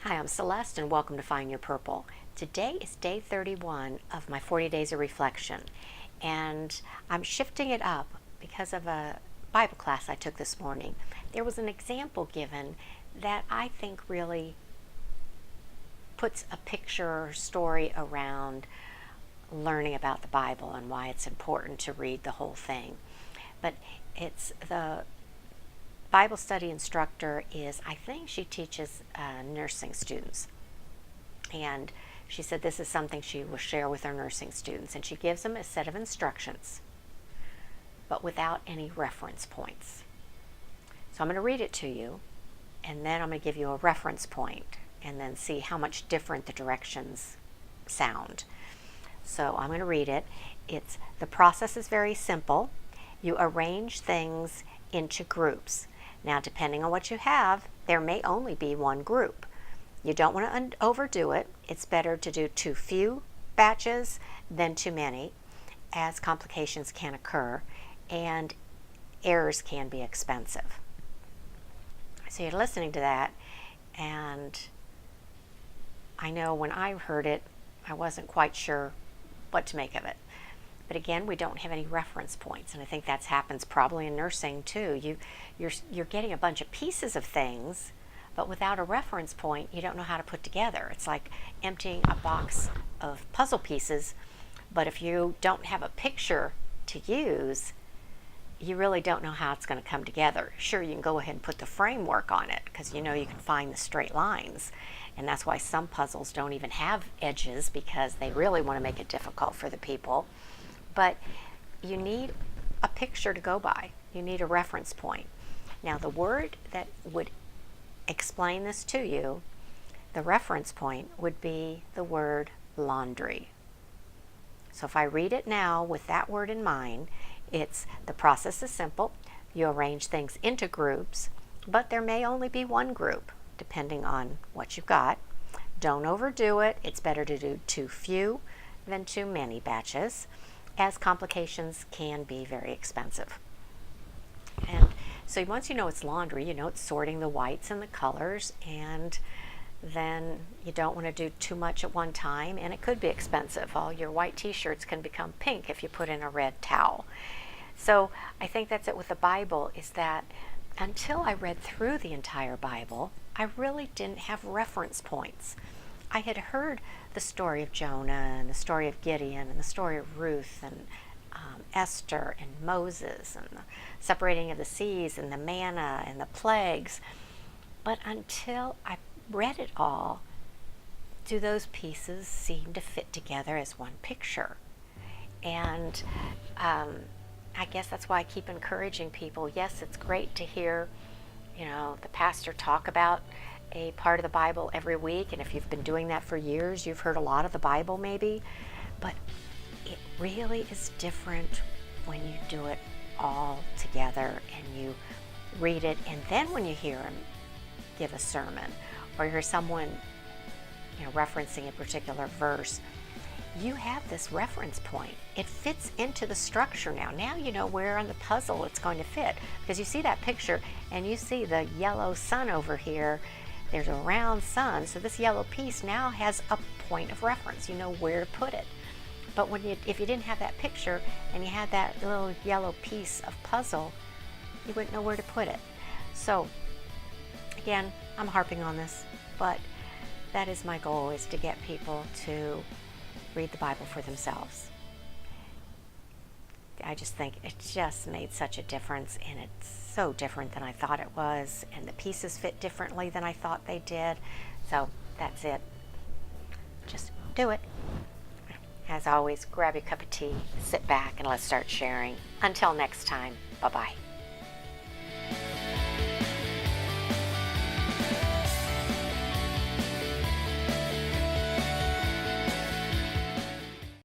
Hi, I'm Celeste and welcome to Find Your Purple. Today is day 31 of my 40 days of reflection, and I'm shifting it up because of a Bible class I took this morning. There was an example given that I think really puts a picture or story around learning about the Bible and why it's important to read the whole thing. But it's the Bible study instructor is, I think she teaches nursing students. And she said this is something she will share with her nursing students. And she gives them a set of instructions, but without any reference points. So I'm going to read it to you, and then I'm going to give you a reference point, and then see how much different the directions sound. So I'm going to read it. The process is very simple. You arrange things into groups. Now, depending on what you have, there may only be one group. You don't want to overdo it. It's better to do too few batches than too many, as complications can occur and errors can be expensive. So you're listening to that, and I know when I heard it, I wasn't quite sure what to make of it. But again, we don't have any reference points, and I think that happens probably in nursing too. You're getting a bunch of pieces of things, but without a reference point, you don't know how to put together. It's like emptying a box of puzzle pieces, but if you don't have a picture to use, you really don't know how it's going to come together. Sure, you can go ahead and put the framework on it because you know you can find the straight lines, and that's why some puzzles don't even have edges, because they really want to make it difficult for the people. But you need a picture to go by. You need a reference point. Now, the word that would explain this to you, the reference point, would be the word laundry. So if I read it now with that word in mind, the process is simple. You arrange things into groups, but there may only be one group, depending on what you've got. Don't overdo it. It's better to do too few than too many batches, as complications can be very expensive. And so once you know it's laundry, you know it's sorting the whites and the colors, and then you don't want to do too much at one time, and it could be expensive. All your white t-shirts can become pink if you put in a red towel. So I think that's it with the Bible, is that until I read through the entire Bible, I really didn't have reference points. I had heard the story of Jonah and the story of Gideon and the story of Ruth and Esther and Moses and the separating of the seas and the manna and the plagues. But until I read it all, do those pieces seem to fit together as one picture? And I guess that's why I keep encouraging people. Yes, it's great to hear, the pastor talk about a part of the Bible every week, and if you've been doing that for years, you've heard a lot of the Bible maybe, but it really is different when you do it all together and you read it, and then when you hear him give a sermon or you hear someone referencing a particular verse, you have this reference point. It fits into the structure now. Now you know where on the puzzle it's going to fit, because you see that picture and you see the yellow sun over here. There's a round sun, so this yellow piece now has a point of reference. You know where to put it. But if you didn't have that picture and you had that little yellow piece of puzzle, you wouldn't know where to put it. So again, I'm harping on this, but that is my goal, is to get people to read the Bible for themselves. I just think it just made such a difference, and it's so different than I thought it was, and the pieces fit differently than I thought they did. So that's it. Just do it. As always, grab your cup of tea, sit back, and let's start sharing. Until next time, bye-bye.